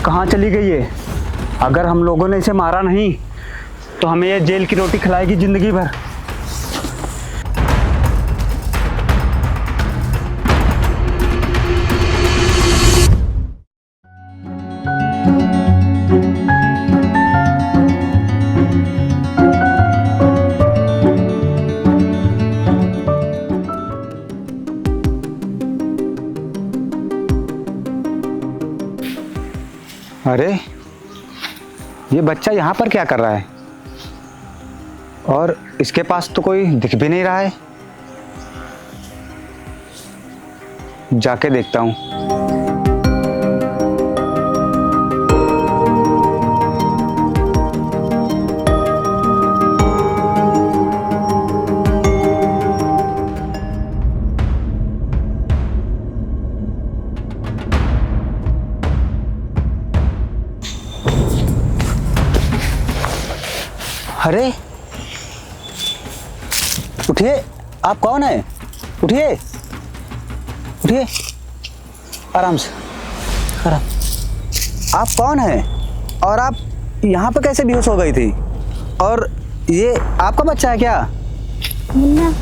कहाँ चली गई है? अगर हम लोगों ने इसे मारा नहीं तो हमें ये जेल की रोटी खिलाएगी जिंदगी भर। अरे ये बच्चा यहाँ पर क्या कर रहा है? और इसके पास तो कोई दिख भी नहीं रहा है। जाके देखता हूँ। अरे उठिए, आप कौन है? उठिए उठिए, आराम से, आराम। आप कौन है और आप यहाँ पर कैसे बेहोश हो गई थी? और ये आपका बच्चा है क्या? मुन्ना।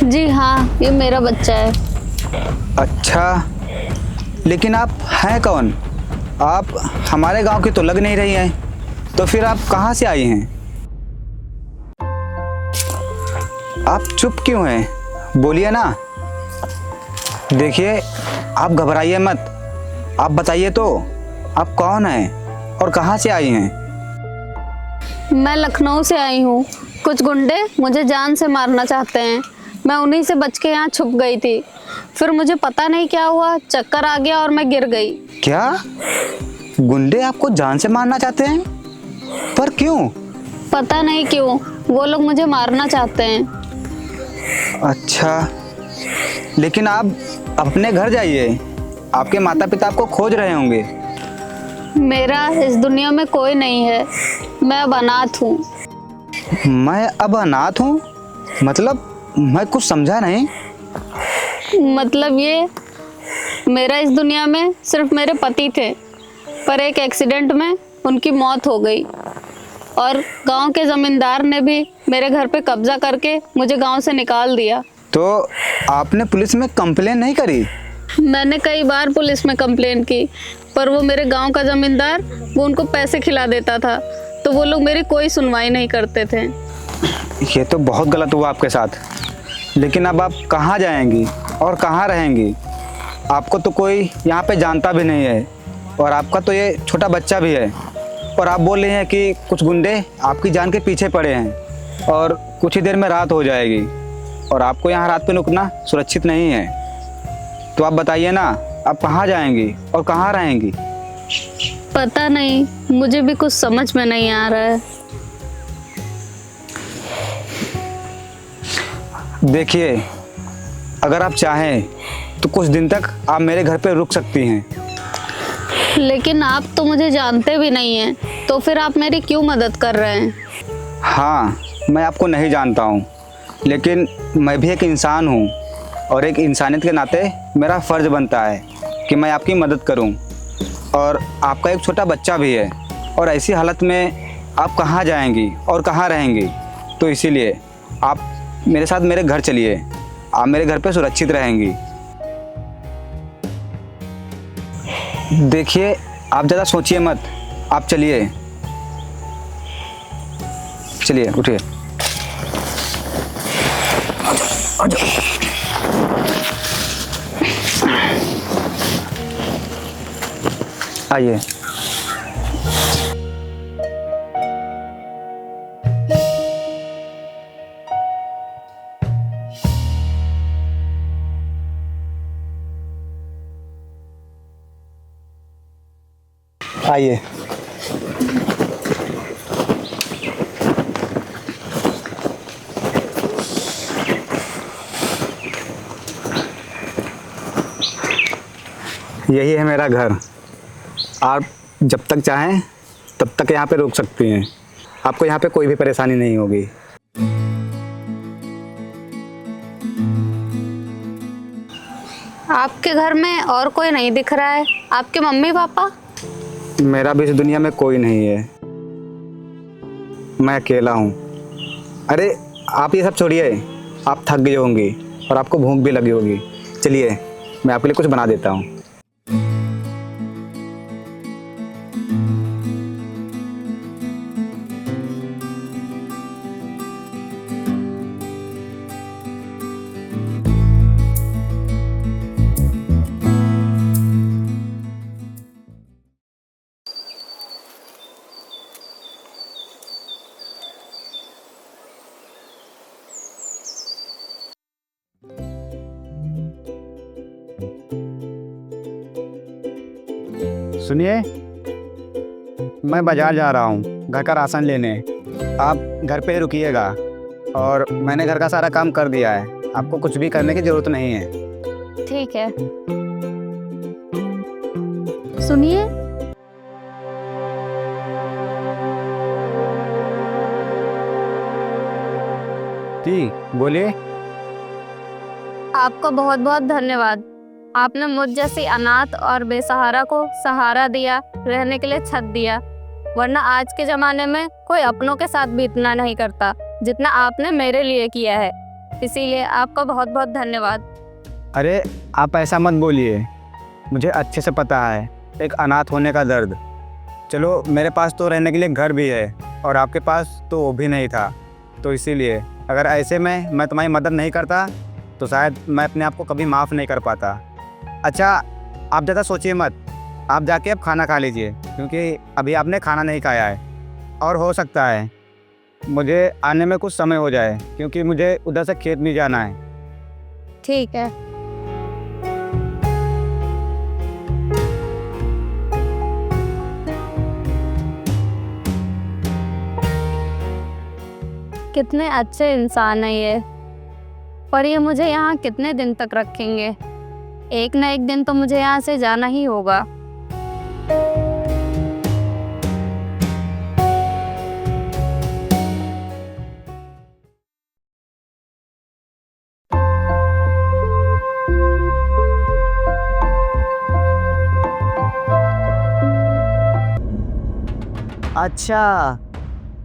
जी हाँ, ये मेरा बच्चा है। अच्छा, लेकिन आप हैं कौन? आप हमारे गांव की तो लग नहीं रही हैं, तो फिर आप कहाँ से आई हैं? आप चुप क्यों हैं? बोलिए ना। देखिए, आप घबराइए मत, आप बताइए तो, आप कौन हैं और कहाँ से आई हैं? मैं लखनऊ से आई हूँ। कुछ गुंडे मुझे जान से मारना चाहते हैं। मैं उन्हीं से बच के यहाँ छुप गई थी। फिर मुझे पता नहीं क्या हुआ, चक्कर आ गया और मैं गिर गई। क्या? गुंडे आपको जान से मारना चाहते हैं? पर क्यों? पता नहीं क्यों, वो लोग मुझे मारना चाहते हैं। अच्छा, लेकिन आप अपने घर जाइए, आपके माता पिता आपको खोज रहे होंगे। मेरा इस दुनिया में कोई नहीं है, मैं अब अनाथ हूँ। मैं अब अनाथ हूँ? मतलब मैं कुछ समझा नहीं। मतलब ये, मेरा इस दुनिया में सिर्फ मेरे पति थे, पर एक एक्सीडेंट में उनकी मौत हो गई और गांव के जमींदार ने भी मेरे घर पे कब्जा करके मुझे गांव से निकाल दिया। तो आपने पुलिस में कंप्लेन नहीं करी? मैंने कई बार पुलिस में कंप्लेन की, पर वो मेरे गांव का जमींदार, वो उनको पैसे खिला देता था, तो वो लोग मेरी कोई सुनवाई नहीं करते थे। ये तो बहुत गलत हुआ आपके साथ। लेकिन अब आप कहाँ जाएंगी और कहाँ रहेंगी? आपको तो कोई यहाँ पे जानता भी नहीं है और आपका तो ये छोटा बच्चा भी है, और आप बोल रहे हैं कि कुछ गुंडे आपकी जान के पीछे पड़े हैं और कुछ ही देर में रात हो जाएगी और आपको यहाँ रात पे रुकना सुरक्षित नहीं है। तो आप बताइए ना, आप कहाँ जाएंगी और कहाँ रहेंगी? पता नहीं, मुझे भी कुछ समझ में नहीं आ रहा है। देखिए, अगर आप चाहें तो कुछ दिन तक आप मेरे घर पे रुक सकती हैं। लेकिन आप तो मुझे जानते भी नहीं हैं, तो फिर आप मेरी क्यों मदद कर रहे हैं? हाँ, मैं आपको नहीं जानता हूँ, लेकिन मैं भी एक इंसान हूँ और एक इंसानियत के नाते मेरा फ़र्ज़ बनता है कि मैं आपकी मदद करूँ। और आपका एक छोटा बच्चा भी है, और ऐसी हालत में आप कहाँ जाएंगी और कहाँ रहेंगी? तो इसीलिए आप मेरे साथ मेरे घर चलिए, आप मेरे घर पे सुरक्षित रहेंगी। देखिए, आप ज़्यादा सोचिए मत, आप चलिए, चलिए उठिए। आइए। आइए। यही है मेरा घर। आप जब तक चाहें तब तक यहाँ पे रुक सकती हैं। आपको यहाँ पे कोई भी परेशानी नहीं होगी। आपके घर में और कोई नहीं दिख रहा है? आपके मम्मी पापा? मेरा भी इस दुनिया में कोई नहीं है, मैं अकेला हूँ। अरे आप ये सब छोड़िए, आप थक गए होंगे और आपको भूख भी लगी होगी। चलिए मैं आपके लिए कुछ बना देता हूँ। सुनिए, मैं बाजार जा रहा हूँ घर का राशन लेने। आप घर पे रुकिएगा और मैंने घर का सारा काम कर दिया है, आपको कुछ भी करने की ज़रूरत नहीं है। ठीक है। सुनिए, जी बोलिए। आपका बहुत बहुत धन्यवाद। आपने मुझ जैसी अनाथ और बेसहारा को सहारा दिया, रहने के लिए छत दिया। वरना आज के ज़माने में कोई अपनों के साथ भी इतना नहीं करता जितना आपने मेरे लिए किया है। इसीलिए आपका बहुत बहुत धन्यवाद। अरे आप ऐसा मत बोलिए, मुझे अच्छे से पता है एक अनाथ होने का दर्द। चलो मेरे पास तो रहने के लिए घर भी है और आपके पास तो वो भी नहीं था, तो इसीलिए अगर ऐसे में मैं तुम्हारी मदद नहीं करता तो शायद मैं अपने आप को कभी माफ़ नहीं कर पाता। अच्छा आप ज़्यादा सोचिए मत, आप जाके अब खाना खा लीजिए क्योंकि अभी आपने खाना नहीं खाया है। और हो सकता है मुझे आने में कुछ समय हो जाए क्योंकि मुझे उधर से खेत भी जाना है। ठीक है। कितने अच्छे इंसान है ये, पर ये मुझे यहाँ कितने दिन तक रखेंगे? एक ना एक दिन तो मुझे यहाँ से जाना ही होगा। अच्छा,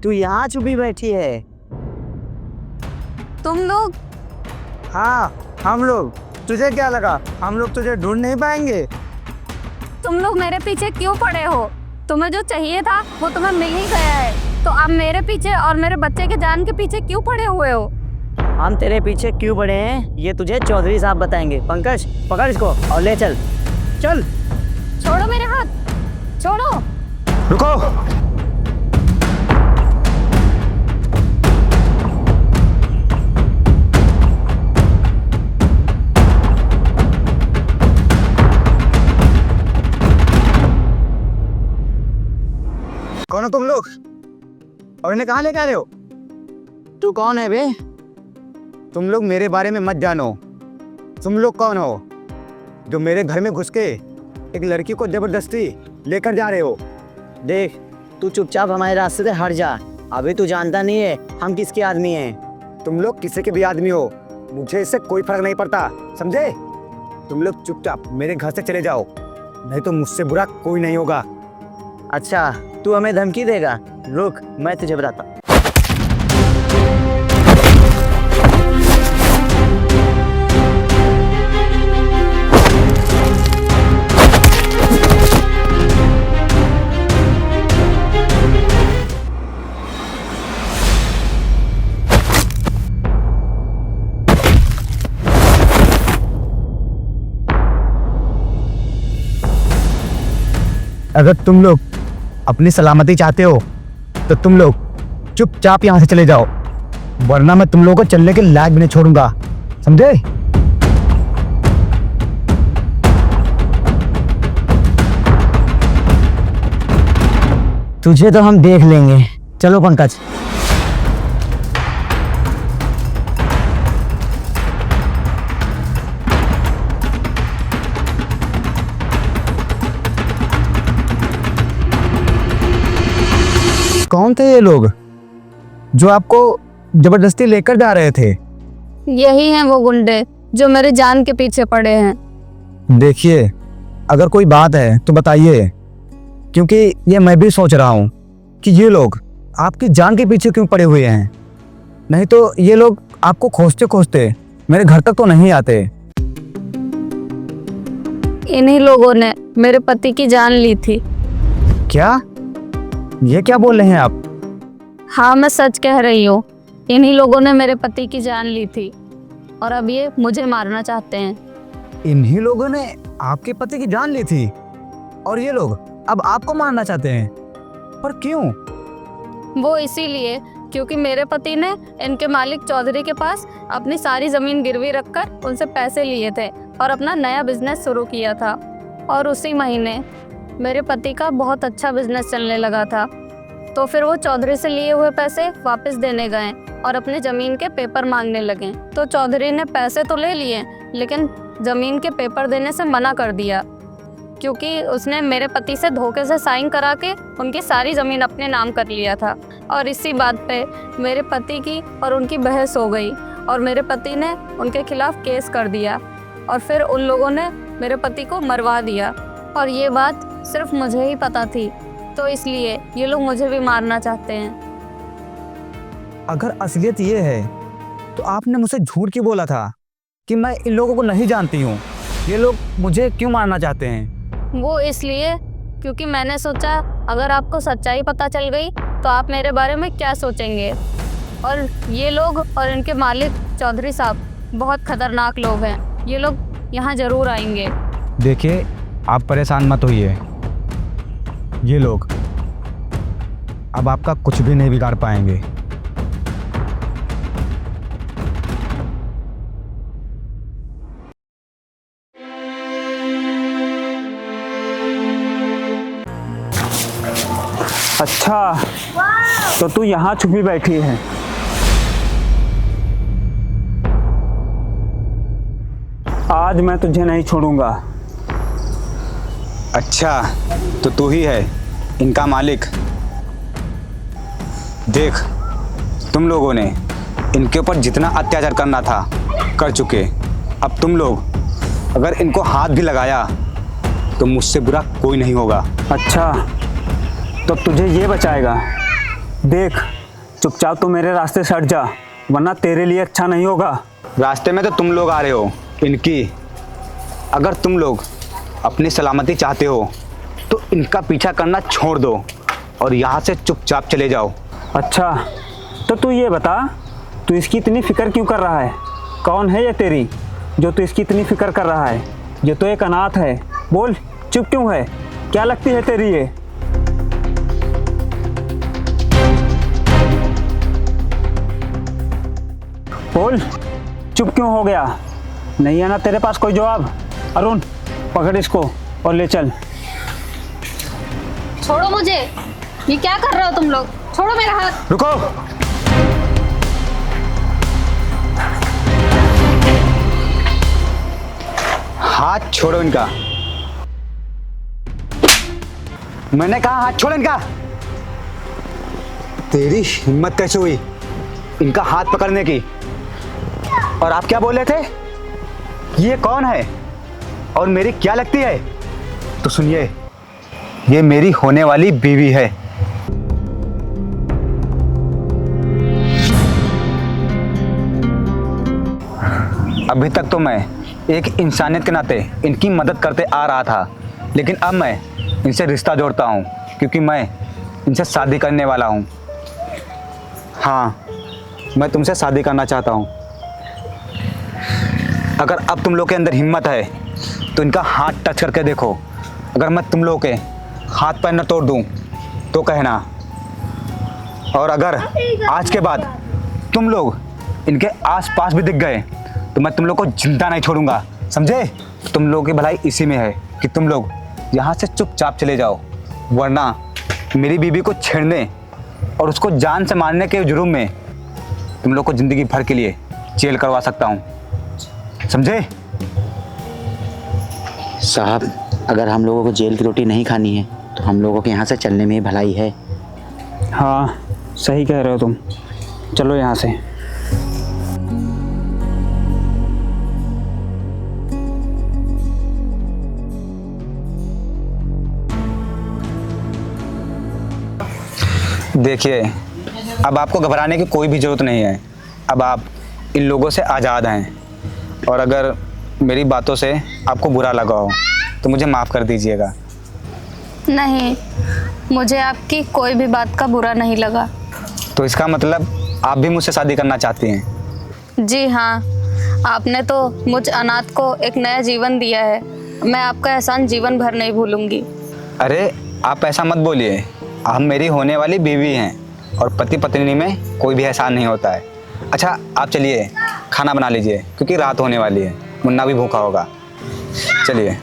तू यहाँ छुपी बैठी है? तुम लोग? हाँ हम लोग। तुझे क्या लगा हम लोग तुझे ढूंढ नहीं पाएंगे? तुम लोग मेरे पीछे क्यों पड़े हो? तुम्हें जो चाहिए था वो तुम्हें मिल ही गया है, तो अब मेरे पीछे और मेरे बच्चे के जान के पीछे क्यों पड़े हुए हो? हम तेरे पीछे क्यों पड़े हैं ये तुझे चौधरी साहब बताएंगे। पंकज पकड़ इसको और ले चल। चल। छोड़ो मेरे हाथ, छोड़ो। रुको। कौन हो तुम लोग और इन्हें कहाँ लेके आ रहे हो? तू कौन है बे? तुम लोग मेरे बारे में मत जानो। तुम लोग कौन हो जो मेरे घर में घुस के एक लड़की को जबरदस्ती लेकर जा रहे हो? देख, तू चुपचाप हमारे रास्ते से हट जा। अभी तू जानता नहीं है हम किसके आदमी हैं। तुम लोग किसी के भी आदमी हो, मुझे इससे कोई फर्क नहीं पड़ता, समझे? तुम लोग चुपचाप मेरे घर से चले जाओ, नहीं तो मुझसे बुरा कोई नहीं होगा। अच्छा, तू हमें धमकी देगा? रुक, मैं तुझे बताता हूँ। अगर तुम लोग अपनी सलामती चाहते हो तो तुम लोग चुपचाप यहाँ से चले जाओ, वरना मैं तुम लोगों को चलने के लायक भी नहीं छोड़ूंगा, समझे? तुझे तो हम देख लेंगे। चलो पंकज। कौन थे ये लोग जो आपको जबरदस्ती लेकर जा रहे थे? यही हैं वो गुंडे जो मेरे जान के पीछे पड़े हैं। देखिए, अगर कोई बात है तो बताइए, क्योंकि ये मैं भी सोच रहा हूँ कि ये लोग आपकी जान के पीछे क्यों पड़े हुए हैं। नहीं तो ये लोग आपको खोजते खोजते मेरे घर तक तो नहीं आते। इन्हीं लोगों ने मेरे पति की जान ली थी। क्या? ये क्या बोल रहे हैं आप? हाँ, मैं सच कह रही हूँ। इन्हीं लोगों ने मेरे पति की जान ली थी और अब ये मुझे मारना चाहते हैं। इन्हीं लोगों ने आपके पति की जान ली थी और ये लोग अब आपको मारना चाहते हैं, पर क्यों? वो इसीलिए क्योंकि मेरे पति ने इनके मालिक चौधरी के पास अपनी सारी ज़मीन गिरवी रखकर उनसे पैसे लिए थे और अपना नया बिजनेस शुरू किया था। और उसी महीने मेरे पति का बहुत अच्छा बिजनेस चलने लगा था, तो फिर वो चौधरी से लिए हुए पैसे वापस देने गए और अपने ज़मीन के पेपर मांगने लगे। तो चौधरी ने पैसे तो ले लिए, लेकिन ज़मीन के पेपर देने से मना कर दिया, क्योंकि उसने मेरे पति से धोखे से साइन करा के उनकी सारी ज़मीन अपने नाम कर लिया था। और इसी बात पे मेरे पति की और उनकी बहस हो गई और मेरे पति ने उनके खिलाफ़ केस कर दिया और फिर उन लोगों ने मेरे पति को मरवा दिया। और ये बात सिर्फ मुझे ही पता थी, तो इसलिए ये लोग मुझे भी मारना चाहते हैं। अगर असलियत ये है तो आपने मुझसे झूठ क्यों बोला था कि मैं इन लोगों को नहीं जानती हूँ? ये लोग मुझे क्यों मारना चाहते हैं? वो इसलिए क्योंकि मैंने सोचा अगर आपको सच्चाई पता चल गई तो आप मेरे बारे में क्या सोचेंगे। और ये लोग और इनके मालिक चौधरी साहब बहुत खतरनाक लोग हैं। ये लोग यहाँ ज़रूर आएंगे। देखिए, आप परेशान मत होइए। ये लोग अब आपका कुछ भी नहीं बिगाड़ पाएंगे। अच्छा, तो तू यहाँ छुपी बैठी है। आज मैं तुझे नहीं छोड़ूंगा। अच्छा, तो तू ही है इनका मालिक। देख, तुम लोगों ने इनके ऊपर जितना अत्याचार करना था कर चुके। अब तुम लोग अगर इनको हाथ भी लगाया तो मुझसे बुरा कोई नहीं होगा। अच्छा, तो तुझे ये बचाएगा। देख, चुपचाप तो मेरे रास्ते से हट जा, वरना तेरे लिए अच्छा नहीं होगा। रास्ते में तो तुम लोग आ रहे हो इनकी। अगर तुम लोग अपनी सलामती चाहते हो तो इनका पीछा करना छोड़ दो और यहाँ से चुपचाप चले जाओ। अच्छा, तो तू ये बता, तू इसकी इतनी फिक्र क्यों कर रहा है? कौन है ये तेरी जो तू इसकी इतनी फिक्र कर रहा है? ये तो एक अनाथ है। बोल, चुप क्यों है? क्या लगती है तेरी ये? बोल, चुप क्यों हो गया? नहीं है ना तेरे पास कोई जवाब? अरुण, पकड़ इसको और ले चल। छोड़ो मुझे। ये क्या कर रहे हो तुम लोग? छोड़ो मेरा हाथ। रुको। हाथ छोड़ो इनका। मैंने कहा हाथ छोड़ इनका। तेरी हिम्मत कैसे हुई इनका हाथ पकड़ने की? और आप क्या बोल रहे थे? ये कौन है और मेरी क्या लगती है? तो सुनिए, ये मेरी होने वाली बीवी है। अभी तक तो मैं एक इंसानियत के नाते इनकी मदद करते आ रहा था, लेकिन अब मैं इनसे रिश्ता जोड़ता हूँ क्योंकि मैं इनसे शादी करने वाला हूँ। हाँ, मैं तुमसे शादी करना चाहता हूँ। अगर अब तुम लोग के अंदर हिम्मत है तो इनका हाथ टच करके देखो। अगर मैं तुम लोग के हाथ पैर न तोड़ दूँ तो कहना। और अगर आज के बाद तुम लोग इनके आसपास भी दिख गए तो मैं तुम लोग को जिंदा नहीं छोड़ूंगा, समझे? तुम लोगों की भलाई इसी में है कि तुम लोग यहाँ से चुपचाप चले जाओ, वरना मेरी बीवी को छेड़ने और उसको जान से मारने के जुर्म में तुम लोग को ज़िंदगी भर के लिए जेल करवा सकता हूँ, समझे? साहब, अगर हम लोगों को जेल की रोटी नहीं खानी है तो हम लोगों के यहाँ से चलने में ही भलाई है। हाँ, सही कह रहे हो तुम। चलो यहाँ से। देखिए, अब आपको घबराने की कोई भी ज़रूरत नहीं है। अब आप इन लोगों से आज़ाद हैं, और अगर मेरी बातों से आपको बुरा लगा हो तो मुझे माफ़ कर दीजिएगा। नहीं, मुझे आपकी कोई भी बात का बुरा नहीं लगा। तो इसका मतलब आप भी मुझसे शादी करना चाहती हैं? जी हाँ, आपने तो मुझ अनाथ को एक नया जीवन दिया है। मैं आपका एहसान जीवन भर नहीं भूलूंगी। अरे आप ऐसा मत बोलिए, आप मेरी होने वाली बीवी हैं, और पति पत्नी में कोई भी एहसान नहीं होता है। अच्छा आप चलिए खाना बना लीजिए, क्योंकि रात होने वाली है, मुन्ना भी भूखा होगा। चलिए।